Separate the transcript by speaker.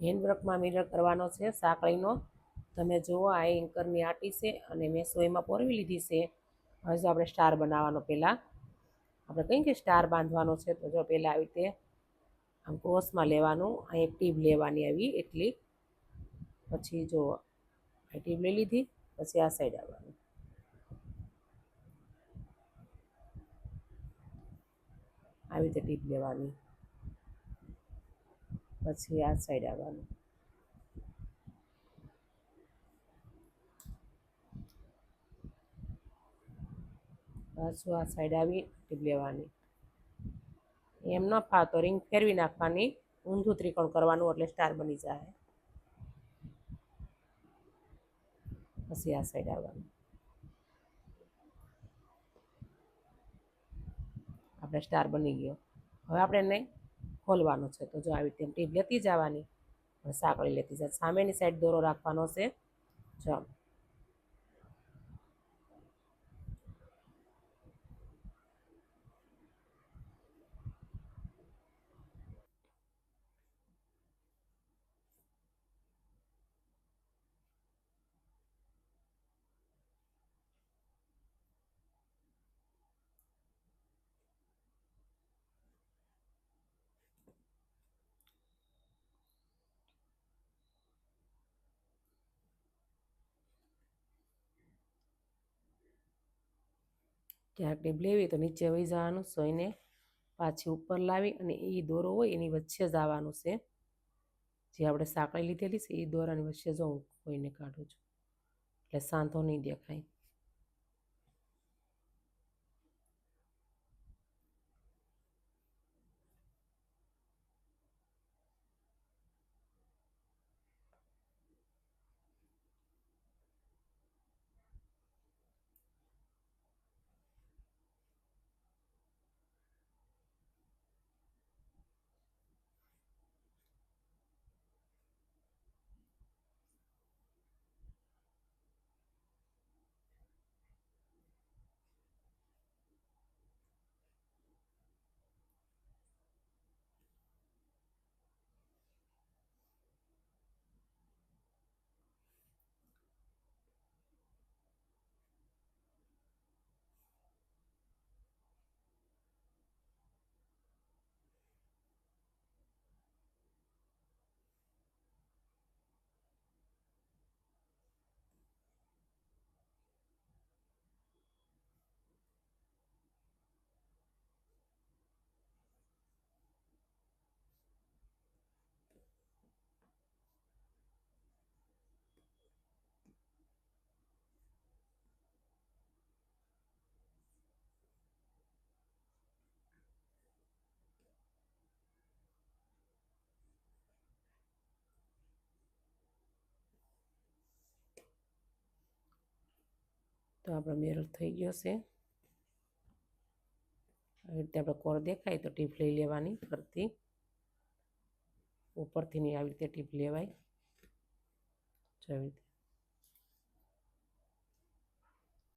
Speaker 1: હેન્ડવર્કમાં mirror કરવાનો છે સાંકળીનો. તમે જુઓ આ એન્કરની આટી છે અને મેં સોયમાં પોરવી લીધી છે. હવે જો આપણે સ્ટાર બનાવવાનો પહેલાં આપણે કહીએ કે સ્ટાર બાંધવાનો છે, તો જો પહેલાં આવી રીતે આમ ક્રોસમાં લેવાનું, આ એક ટીપ લેવાની આવી એટલી, પછી જો આ ટીપ લઈ લીધી, પછી આ સાઈડ આવવાનું, આવી રીતે ટીપ લેવાની, પછી આ સાઈડ આવવાનું, પાછું આ સાઈડ આવી ટીપ લેવાની. એમ ન ફાવતો રિંગ ફેરવી નાખવાની, ઊંધું ત્રિકોણ કરવાનું એટલે સ્ટાર બની જાય. પછી આ સાઈડ આવવાનું, આપણે સ્ટાર બની ગયો. હવે આપણે એને ખોલવાનું છે, તો જો આવી રીતે ટીપ લેતી જવાની, સાંકળી લેતી જાય, સામેની સાઈડ દોરો રાખવાનો છે. જો ક્યાંક ટીપ લેવી તો નીચે વહી જવાનું, સોયને પાછી ઉપર લાવી અને એ દોરો હોય એની વચ્ચે જ આવવાનું છે. જે આપણે સાંકળી લીધેલી છે એ દોરાની વચ્ચે જો હું કોઈને કાઢું છું એટલે સાંધો નહીં દેખાય. તો આપણો મિરર થઈ ગયો છે. આવી રીતે આપણે કોર દેખાય તો ટીપ લઈ લેવાની ફરતી, ઉપરથી ની આવી રીતે ટીપ લેવાય, આવી રીતે.